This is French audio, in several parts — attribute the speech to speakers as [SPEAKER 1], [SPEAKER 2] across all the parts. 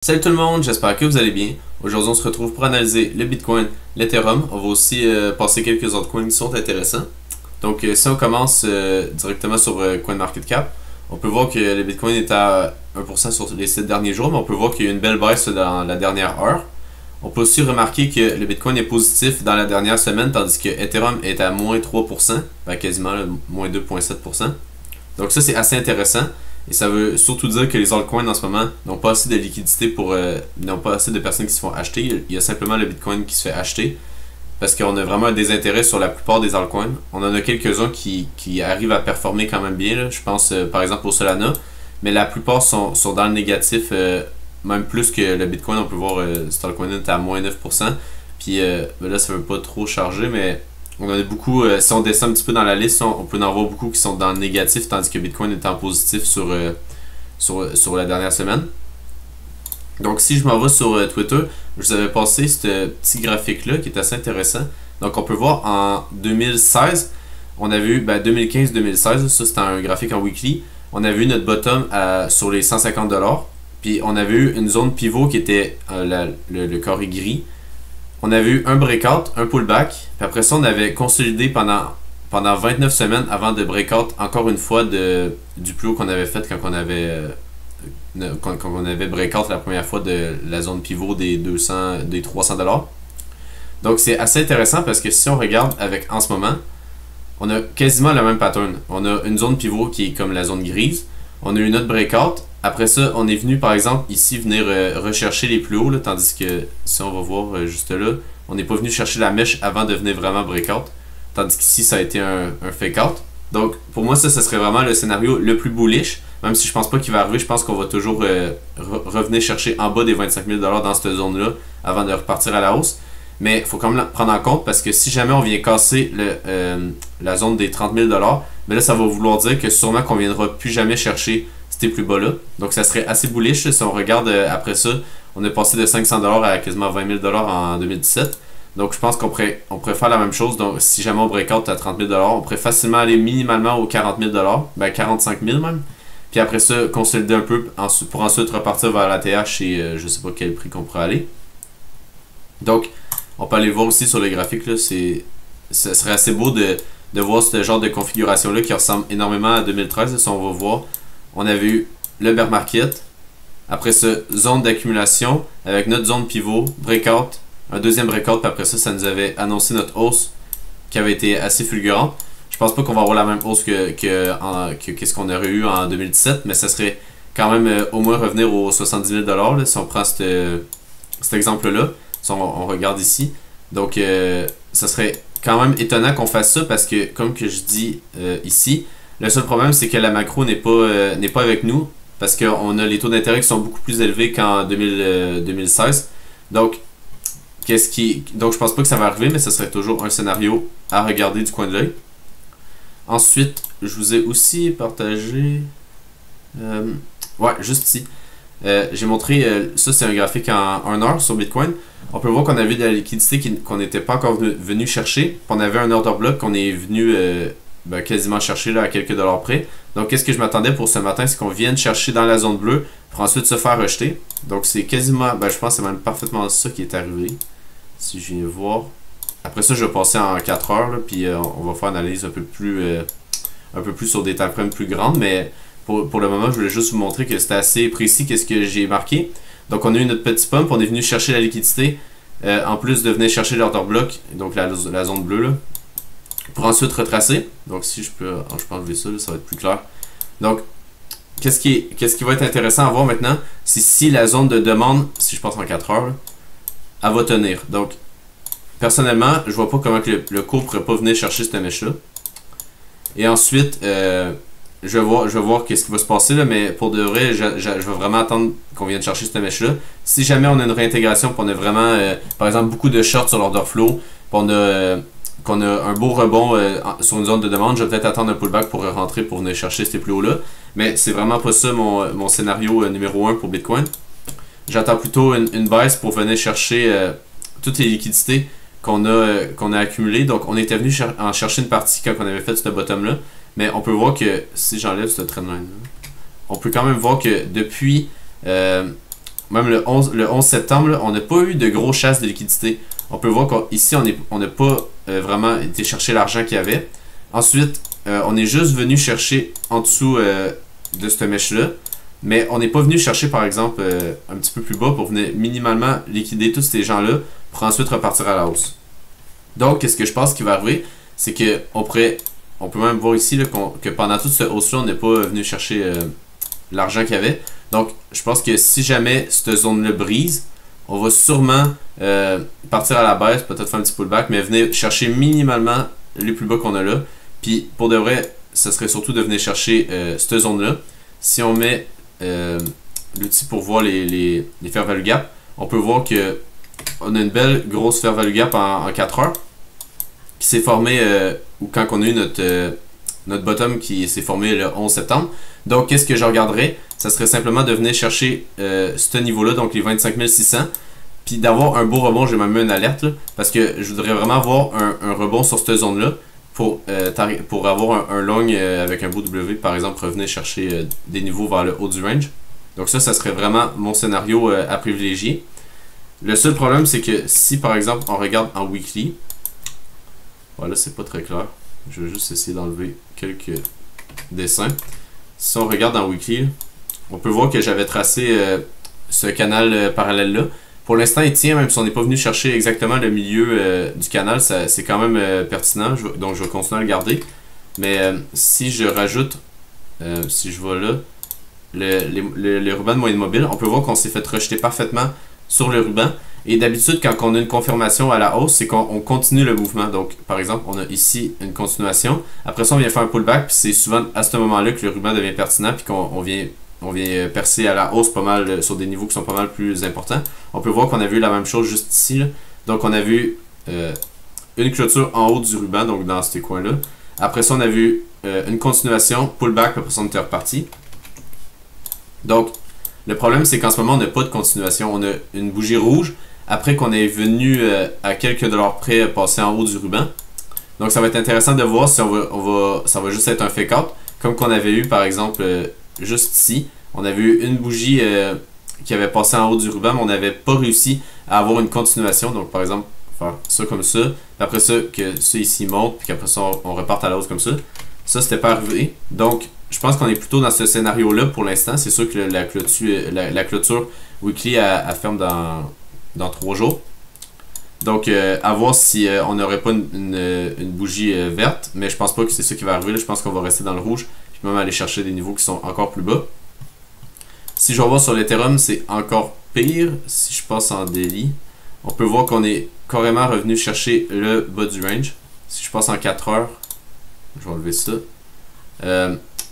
[SPEAKER 1] Salut tout le monde, j'espère que vous allez bien. Aujourd'hui, on se retrouve pour analyser le Bitcoin, l'Ethereum. On va aussi passer quelques autres coins qui sont intéressants. Donc, si on commence directement sur CoinMarketCap, on peut voir que le Bitcoin est à 1% sur les 7 derniers jours, mais on peut voir qu'il y a eu une belle baisse dans la dernière heure. On peut aussi remarquer que le Bitcoin est positif dans la dernière semaine, tandis que Ethereum est à moins 3%, ben quasiment là, moins 2,7%. Donc ça, c'est assez intéressant. Et ça veut surtout dire que les altcoins en ce moment n'ont pas assez de liquidité n'ont pas assez de personnes qui se font acheter. Il y a simplement le Bitcoin qui se fait acheter parce qu'on a vraiment un désintérêt sur la plupart des altcoins. On en a quelques-uns qui arrivent à performer quand même bien. Là. Je pense par exemple au Solana, mais la plupart sont dans le négatif, même plus que le Bitcoin. On peut voir cet altcoin est à moins 9%. Puis là, ça veut pas trop charger, mais on en a beaucoup, si on descend un petit peu dans la liste, on peut en voir beaucoup qui sont dans le négatif, tandis que Bitcoin est en positif sur la dernière semaine. Donc si je m'en vais sur Twitter, je vous avais passé ce petit graphique-là qui est assez intéressant. Donc on peut voir en 2016, on a vu 2015-2016, ça c'était un graphique en weekly, on a vu notre bottom sur les 150$, puis on avait eu une zone pivot qui était le carré gris. On avait eu un breakout, un pullback, puis après ça, on avait consolidé pendant 29 semaines avant de breakout encore une fois du plus haut qu'on avait fait quand on avait breakout la première fois de la zone pivot des 300$. Donc c'est assez intéressant parce que si on regarde en ce moment, on a quasiment le même pattern. On a une zone pivot qui est comme la zone grise, on a eu notre breakout. Après ça, on est venu par exemple ici venir rechercher les plus hauts, là, tandis que si on va voir juste là, on n'est pas venu chercher la mèche avant de venir vraiment breakout. Tandis qu'ici, ça a été un fake out. Donc pour moi, ça serait vraiment le scénario le plus bullish. Même si je pense pas qu'il va arriver, je pense qu'on va toujours revenir chercher en bas des 25 000$ dans cette zone-là avant de repartir à la hausse. Mais il faut quand même prendre en compte parce que si jamais on vient casser la zone des 30 000$, mais là ça va vouloir dire que sûrement qu'on ne viendra plus jamais chercher ces plus bas là. Donc ça serait assez bullish si on regarde après ça. On est passé de 500$ à quasiment 20 000$ en 2017. Donc je pense qu'on pourrait faire la même chose. Donc si jamais on breakout à 30 000$, on pourrait facilement aller minimalement aux 40 000$, 45 000 même. Puis après ça, consolider un peu pour ensuite repartir vers la TH et je sais pas quel prix qu'on pourrait aller. Donc on peut aller voir aussi sur le graphique là, ça serait assez beau de voir ce genre de configuration là qui ressemble énormément à 2013. Si on va voir, on avait eu le bear market, après ça zone d'accumulation avec notre zone pivot, breakout, un deuxième breakout, puis après ça nous avait annoncé notre hausse qui avait été assez fulgurante. Je pense pas qu'on va avoir la même hausse que ce qu'on aurait eu en 2017, mais ça serait quand même au moins revenir aux 70 000$ là, si on prend cet exemple-là. Si on regarde ici. Donc, ça serait quand même étonnant qu'on fasse ça parce que, comme que je dis ici, le seul problème, c'est que la macro n'est pas avec nous parce qu'on a les taux d'intérêt qui sont beaucoup plus élevés qu'en 2016. Donc, je pense pas que ça va arriver, mais ce serait toujours un scénario à regarder du coin de l'œil. Ensuite, je vous ai aussi partagé... ouais, juste ici. J'ai montré, ça c'est un graphique en 1 heure sur Bitcoin. On peut voir qu'on avait de la liquidité qu'on n'était pas encore venu chercher. Puis on avait un order block qu'on est venu quasiment chercher là, à quelques dollars près. Donc qu'est-ce que je m'attendais pour ce matin, c'est qu'on vienne chercher dans la zone bleue pour ensuite se faire rejeter. Donc c'est quasiment, je pense que c'est même parfaitement ça qui est arrivé. Si je viens voir. Après ça, je vais passer en 4 heures, là, puis on va faire une analyse un peu plus sur des timeframes plus grandes, mais pour le moment, je voulais juste vous montrer que c'était assez précis qu'est-ce que j'ai marqué. Donc on a eu notre petit pump, on est venu chercher la liquidité, en plus de venir chercher l'order block, donc la zone bleue, là, pour ensuite retracer. Donc si je peux enlever ça, là, ça va être plus clair. Donc, qu'est-ce qui va être intéressant à voir maintenant, c'est si la zone de demande, si je passe en 4 heures, là, elle va tenir. Donc, personnellement, je vois pas comment que le cours pourrait pas venir chercher cette mèche-là. Et ensuite, je vais voir qu'est-ce qui va se passer là, mais pour de vrai, je vais vraiment attendre qu'on vienne chercher cette mèche-là. Si jamais on a une réintégration, puis on a vraiment, par exemple, beaucoup de shorts sur l'order flow, puis qu'on a un beau rebond sur une zone de demande, je vais peut-être attendre un pullback pour rentrer pour venir chercher ces plus hauts-là. Mais c'est vraiment pas ça mon scénario numéro 1 pour Bitcoin. J'attends plutôt une baisse pour venir chercher toutes les liquidités qu'on a accumulées. Donc on était venu en chercher une partie quand on avait fait ce bottom-là. Mais on peut voir que, si j'enlève ce trendline-là, on peut quand même voir que depuis même le 11 septembre, là, on n'a pas eu de gros chasses de liquidité. On peut voir qu'ici, on n'a pas vraiment été chercher l'argent qu'il y avait. Ensuite, on est juste venu chercher en dessous de cette mèche-là. Mais on n'est pas venu chercher, par exemple, un petit peu plus bas pour venir minimalement liquider tous ces gens-là pour ensuite repartir à la hausse. Donc, ce que je pense qui va arriver, c'est qu'on peut même voir ici là, que pendant toute cette hausse-là, on n'est pas venu chercher l'argent qu'il y avait. Donc, je pense que si jamais cette zone-là brise, on va sûrement partir à la baisse, peut-être faire un petit pullback, mais venir chercher minimalement les plus bas qu'on a là. Puis, pour de vrai, ce serait surtout de venir chercher cette zone-là. Si on met l'outil pour voir les fair value gap, on peut voir que on a une belle grosse fair value gap en 4 heures qui s'est formée ou quand on a eu notre bottom qui s'est formé le 11 septembre. Donc, qu'est-ce que je regarderais? Ça serait simplement de venir chercher ce niveau-là, donc les 25 600, puis d'avoir un beau rebond. J'ai même mis une alerte là, parce que je voudrais vraiment avoir un rebond sur cette zone-là pour avoir un long avec un beau W, par exemple, revenir chercher des niveaux vers le haut du range. Donc ça serait vraiment mon scénario à privilégier. Le seul problème, c'est que si, par exemple, on regarde en weekly, voilà, c'est pas très clair. Je vais juste essayer d'enlever quelques dessins. Si on regarde en weekly, on peut voir que j'avais tracé ce canal parallèle-là. Pour l'instant, il tient, même si on n'est pas venu chercher exactement le milieu du canal, c'est quand même pertinent, donc je vais continuer à le garder. Mais si je rajoute, si je vois là, le ruban de moyenne mobile, on peut voir qu'on s'est fait rejeter parfaitement sur le ruban. Et d'habitude, quand on a une confirmation à la hausse, c'est qu'on continue le mouvement. Donc, par exemple, on a ici une continuation. Après ça, on vient faire un pullback, puis c'est souvent à ce moment-là que le ruban devient pertinent, puis qu'on vient percer à la hausse pas mal sur des niveaux qui sont pas mal plus importants. On peut voir qu'on a vu la même chose juste ici, là. Donc, on a vu une clôture en haut du ruban, donc dans ces coins-là. Après ça, on a vu une continuation, pullback, puis après ça, on était reparti. Donc, le problème, c'est qu'en ce moment, on n'a pas de continuation. On a une bougie rouge après qu'on est venu à quelques dollars près passer en haut du ruban. Donc, ça va être intéressant de voir si ça va juste être un fake out, comme qu'on avait eu, par exemple, juste ici. On avait eu une bougie qui avait passé en haut du ruban, mais on n'avait pas réussi à avoir une continuation. Donc, par exemple, faire ça comme ça, puis après ça, que ça ici monte, puis qu'après ça, on reparte à la hausse comme ça. Ça, c'était pas arrivé. Donc, je pense qu'on est plutôt dans ce scénario-là pour l'instant. C'est sûr que la clôture weekly, elle ferme dans 3 jours. Donc, à voir si on n'aurait pas une bougie verte, mais je pense pas que c'est ça qui va arriver. Là, je pense qu'on va rester dans le rouge, puis même aller chercher des niveaux qui sont encore plus bas. Si je revois sur l'Ethereum, c'est encore pire. Si je passe en daily, on peut voir qu'on est carrément revenu chercher le bas du range. Si je passe en 4 heures, je vais enlever ça.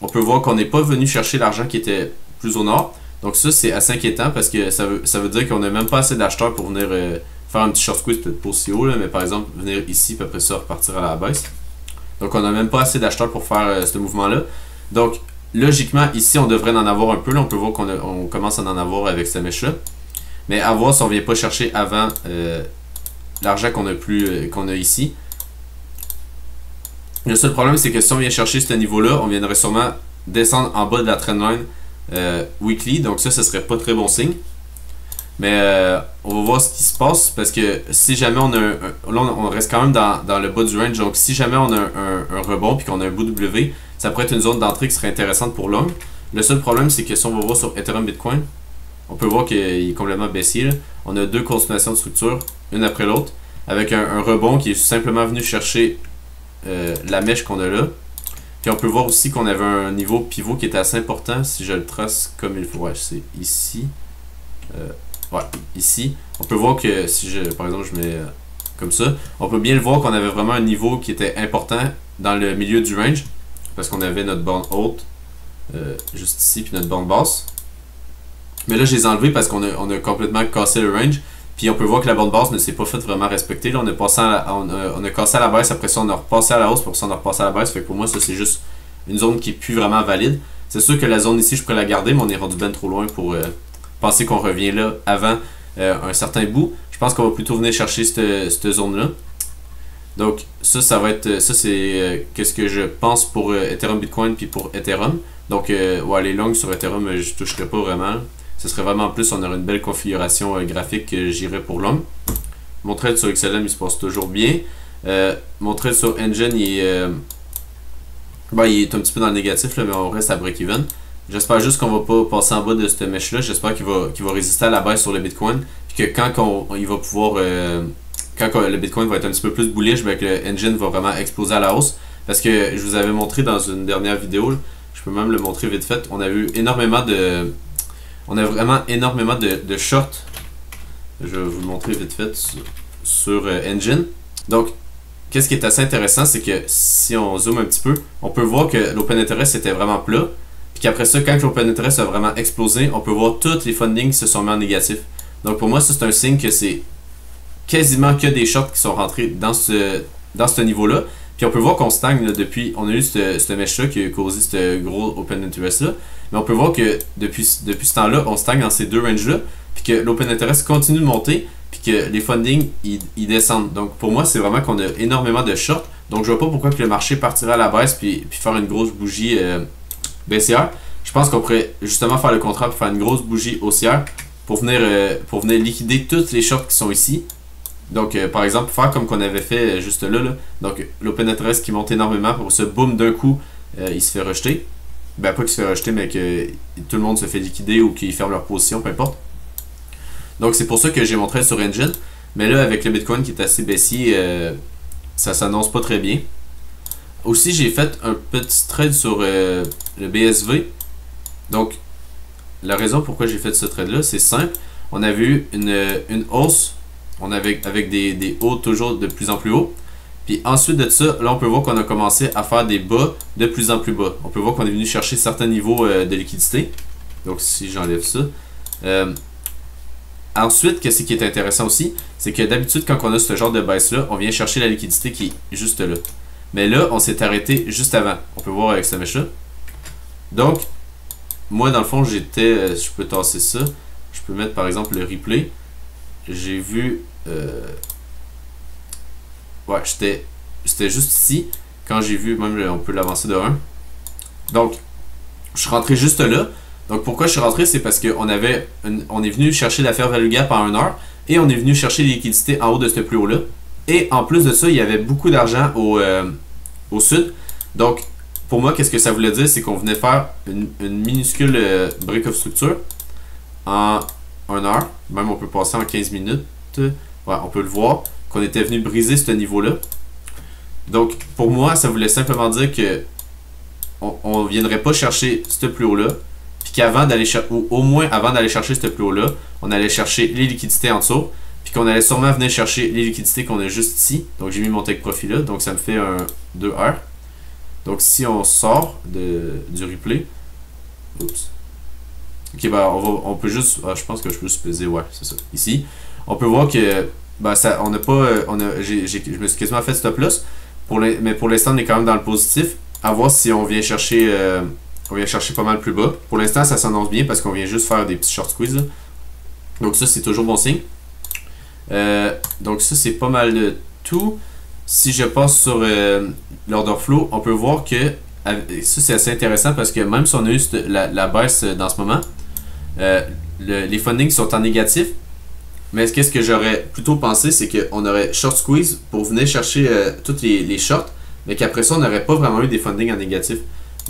[SPEAKER 1] On peut voir qu'on n'est pas venu chercher l'argent qui était plus au nord. Donc ça, c'est assez inquiétant parce que ça veut dire qu'on n'a même pas assez d'acheteurs pour venir faire un petit short squeeze, peut-être pas aussi haut, là, mais par exemple, venir ici, puis après ça, repartir à la baisse. Donc on n'a même pas assez d'acheteurs pour faire ce mouvement-là. Donc, logiquement, ici, on devrait en avoir un peu. Là, on peut voir qu'on commence à en avoir avec cette mèche-là. Mais à voir si on ne vient pas chercher avant l'argent qu'on a ici. Le seul problème, c'est que si on vient chercher ce niveau-là, on viendrait sûrement descendre en bas de la trendline weekly. Donc ça, ce serait pas très bon signe. Mais on va voir ce qui se passe parce que si jamais on a là, on reste quand même dans le bas du range. Donc si jamais on a un rebond puis qu'on a un bout W, ça pourrait être une zone d'entrée qui serait intéressante pour long. Le seul problème, c'est que si on va voir sur Ethereum Bitcoin, on peut voir qu'il est complètement baissier, là. On a deux continuations de structure, une après l'autre, avec un rebond qui est simplement venu chercher la mèche qu'on a là. Puis on peut voir aussi qu'on avait un niveau pivot qui était assez important. Si je le trace comme il faut, ouais, c'est ici. Ouais, ici. On peut voir que si par exemple je mets comme ça, on peut bien le voir qu'on avait vraiment un niveau qui était important dans le milieu du range. Parce qu'on avait notre bande haute juste ici, puis notre bande basse. Mais là, je les ai enlevés parce qu'on a complètement cassé le range. Puis on peut voir que la bande basse ne s'est pas fait vraiment respecter. Là, on a cassé à la baisse, après ça on a repassé à la hausse, pour ça on a repassé à la baisse. Fait que pour moi, ça c'est juste une zone qui est plus vraiment valide. C'est sûr que la zone ici, je pourrais la garder, mais on est rendu ben trop loin pour penser qu'on revient là avant un certain bout. Je pense qu'on va plutôt venir chercher cette zone-là. Donc ça va être, ça c'est qu'est-ce que je pense pour Ethereum Bitcoin puis pour Ethereum. Donc ouais, les longues sur Ethereum, je toucherai pas vraiment. ce serait vraiment plus, on aurait une belle configuration graphique que j'irais pour long. Mon trade sur XLM, il se passe toujours bien. Mon trade sur Engine, il est un petit peu dans le négatif, là, mais on reste à break-even. J'espère juste qu'on va pas passer en bas de cette mèche-là. J'espère qu'il va résister à la baisse sur le Bitcoin. Puis que quand il va pouvoir... quand le Bitcoin va être un petit peu plus bullish, ben que le Engine va vraiment exploser à la hausse. Parce que je vous avais montré dans une dernière vidéo, je peux même le montrer vite fait, on a eu énormément de... On a vraiment énormément de shorts. Je vais vous le montrer vite fait sur Engine. Donc, qu'est-ce qui est assez intéressant, c'est que si on zoome un petit peu, on peut voir que l'open interest était vraiment plat. Puis qu'après ça, quand l'open interest a vraiment explosé, on peut voir tous les fundings se sont mis en négatif. Donc pour moi, ça c'est un signe que c'est quasiment que des shorts qui sont rentrés dans ce niveau-là. Puis on peut voir qu'on stagne là, depuis, on a eu cette mèche-là qui a causé ce gros open interest-là. Mais on peut voir que depuis ce temps-là, on stagne dans ces deux ranges-là. Puis que l'open interest continue de monter. Puis que les fundings, ils descendent. Donc pour moi, c'est vraiment qu'on a énormément de shorts. Donc je vois pas pourquoi que le marché partirait à la baisse puis faire une grosse bougie baissière. Je pense qu'on pourrait justement faire le contraire pour faire une grosse bougie haussière pour venir liquider toutes les shorts qui sont ici. Donc par exemple, faire comme qu'on avait fait juste là. Donc l'open interest qui monte énormément pour ce boom d'un coup, il se fait rejeter. Ben pas qu'il se fait rejeter, mais que tout le monde se fait liquider ou qu'il ferme leur position, peu importe. Donc c'est pour ça que j'ai montré sur Engine. Mais là, avec le Bitcoin qui est assez baissier, ça s'annonce pas très bien. Aussi, j'ai fait un petit trade sur le BSV. Donc, la raison pourquoi j'ai fait ce trade-là, c'est simple. On avait eu une hausse, avec des hauts toujours de plus en plus haut. Puis ensuite de ça, là, on peut voir qu'on a commencé à faire des bas de plus en plus bas. On peut voir qu'on est venu chercher certains niveaux de liquidité. Donc, si j'enlève ça. Ensuite, qu'est-ce qui est intéressant aussi, c'est que d'habitude, quand on a ce genre de baisse-là, on vient chercher la liquidité qui est juste là. Mais là, on s'est arrêté juste avant. On peut voir avec cette mèche-là. Donc, moi, dans le fond, j'étais... je peux tasser ça. Je peux mettre, par exemple, le replay. J'ai vu... ouais, c'était juste ici. Quand j'ai vu... Même, on peut l'avancer de 1. Donc, je suis rentré juste là. Donc, pourquoi je suis rentré? C'est parce qu'on on est venu chercher la fair value gap en 1 heure. Et on est venu chercher les liquidités en haut de ce plus haut-là. Et en plus de ça, il y avait beaucoup d'argent au sud. Donc, pour moi, qu'est-ce que ça voulait dire? C'est qu'on venait faire une minuscule break of structure en 1 heure. Même on peut passer en 15 minutes. Ouais, on peut le voir. Qu'on était venu briser ce niveau-là. Donc, pour moi, ça voulait simplement dire que on ne viendrait pas chercher ce plus haut-là. Puis qu'avant d'aller chercher, ou au moins avant d'aller chercher ce plus haut-là, on allait chercher les liquidités en dessous. Puis qu'on allait sûrement venir chercher les liquidités qu'on a juste ici. Donc j'ai mis mon take profit là. Donc ça me fait un 2R. Donc si on sort du replay. Oups. Ok, ben on peut juste. Je pense que je peux peser, ouais, c'est ça. Ici. On peut voir que ça, on n'a pas. Je me suis quasiment fait stop loss. Mais pour l'instant, on est quand même dans le positif. À voir si on vient chercher. On vient chercher pas mal plus bas. Pour l'instant, ça s'annonce bien parce qu'on vient juste faire des petits short squeeze. Là. Donc ça, c'est toujours bon signe. Donc ça c'est pas mal de tout. Si je passe sur l'order flow, on peut voir que ça c'est assez intéressant parce que même si on a eu la baisse dans ce moment, les fundings sont en négatif. Mais qu'est-ce que j'aurais plutôt pensé, c'est qu'on aurait short squeeze pour venir chercher toutes les shorts, mais qu'après ça on n'aurait pas vraiment eu des fundings en négatif.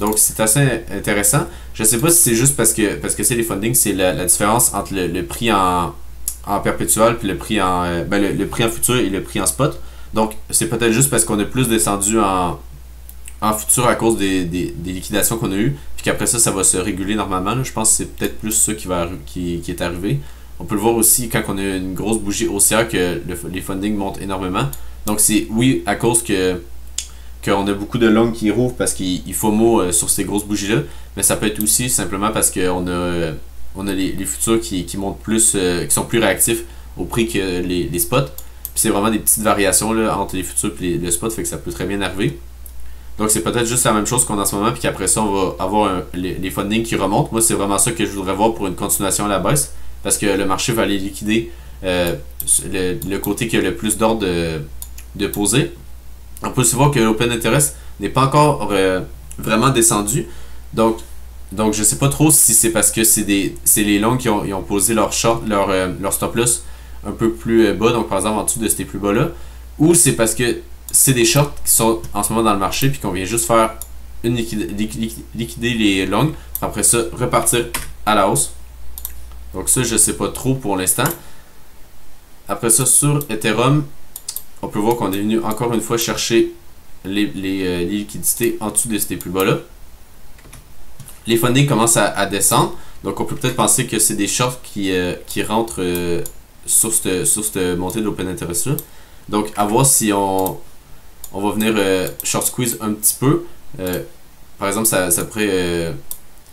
[SPEAKER 1] Donc c'est assez intéressant. Je sais pas si c'est juste parce que c'est les fundings, c'est la différence entre le prix en perpétuel puis le prix le prix en futur et le prix en spot. Donc c'est peut-être juste parce qu'on a plus descendu en futur à cause des liquidations qu'on a eues, puis qu'après ça va se réguler normalement. Là. Je pense que c'est peut-être plus ça qui est arrivé. On peut le voir aussi quand on a une grosse bougie haussière que les fundings montent énormément. Donc c'est oui à cause qu'on a beaucoup de longs qui rouvrent parce qu'il faut mot sur ces grosses bougies là, mais ça peut être aussi simplement parce qu'on a les futurs qui montent plus, qui sont plus réactifs au prix que les spots. Puis c'est vraiment des petites variations là, entre les futurs et le spot, fait que ça peut très bien arriver. Donc c'est peut-être juste la même chose qu'on a en ce moment, puis qu'après ça on va avoir les fundings qui remontent. Moi c'est vraiment ça que je voudrais voir pour une continuation à la baisse, parce que le marché va aller liquider le côté qui a le plus d'ordre de poser. On peut aussi voir que l'open interest n'est pas encore vraiment descendu. Donc Donc je sais pas trop si c'est parce que c'est les longs qui ont posé leur short, leur stop loss un peu plus bas, donc par exemple en dessous de ces plus bas là, ou c'est parce que c'est des shorts qui sont en ce moment dans le marché puis qu'on vient juste faire liquider les longs, après ça repartir à la hausse. Donc ça je sais pas trop pour l'instant. Après ça sur Ethereum, on peut voir qu'on est venu encore une fois chercher les liquidités en dessous de ces plus bas là. Les fundings commencent à descendre, donc on peut peut-être penser que c'est des shorts qui rentrent sur cette montée de l'open interest là. Donc à voir si on va venir short squeeze un petit peu. Par exemple, ça pourrait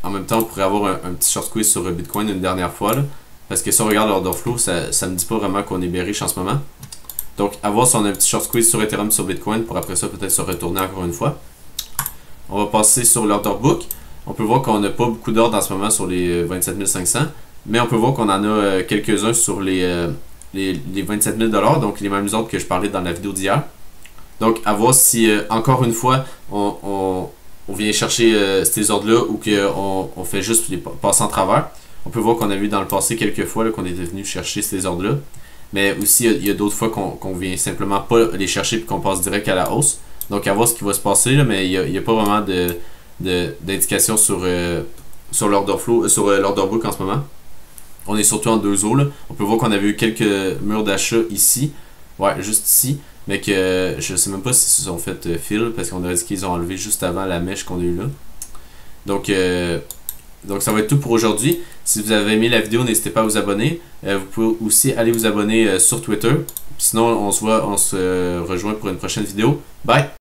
[SPEAKER 1] en même temps on pourrait avoir un petit short squeeze sur Bitcoin une dernière fois là, parce que si on regarde l'order flow, ça me dit pas vraiment qu'on est bearish en ce moment. Donc à voir si on a un petit short squeeze sur Ethereum sur Bitcoin pour après ça peut-être se retourner encore une fois. On va passer sur l'order book. On peut voir qu'on n'a pas beaucoup d'ordres en ce moment sur les 27 500, mais on peut voir qu'on en a quelques-uns sur les 27 000 $, donc les mêmes ordres que je parlais dans la vidéo d'hier. Donc à voir si encore une fois on vient chercher ces ordres-là ou qu'on fait juste les passer en travers. On peut voir qu'on a vu dans le passé quelques fois qu'on était venu chercher ces ordres-là, mais aussi il y a d'autres fois qu'on vient simplement pas les chercher et qu'on passe direct à la hausse. Donc à voir ce qui va se passer, là, mais il n'y a pas vraiment d'indication sur l'order flow, sur l'order book en ce moment. On est surtout en deux eaux là. On peut voir qu'on avait eu quelques murs d'achat ici, ouais, juste ici, mais que je sais même pas s'ils se sont fait fill parce qu'on aurait dit qu'ils ont enlevé juste avant la mèche qu'on a eu là. Donc ça va être tout pour aujourd'hui. Si vous avez aimé la vidéo, n'hésitez pas à vous abonner. Vous pouvez aussi aller vous abonner sur Twitter. Sinon, on se rejoint pour une prochaine vidéo. Bye!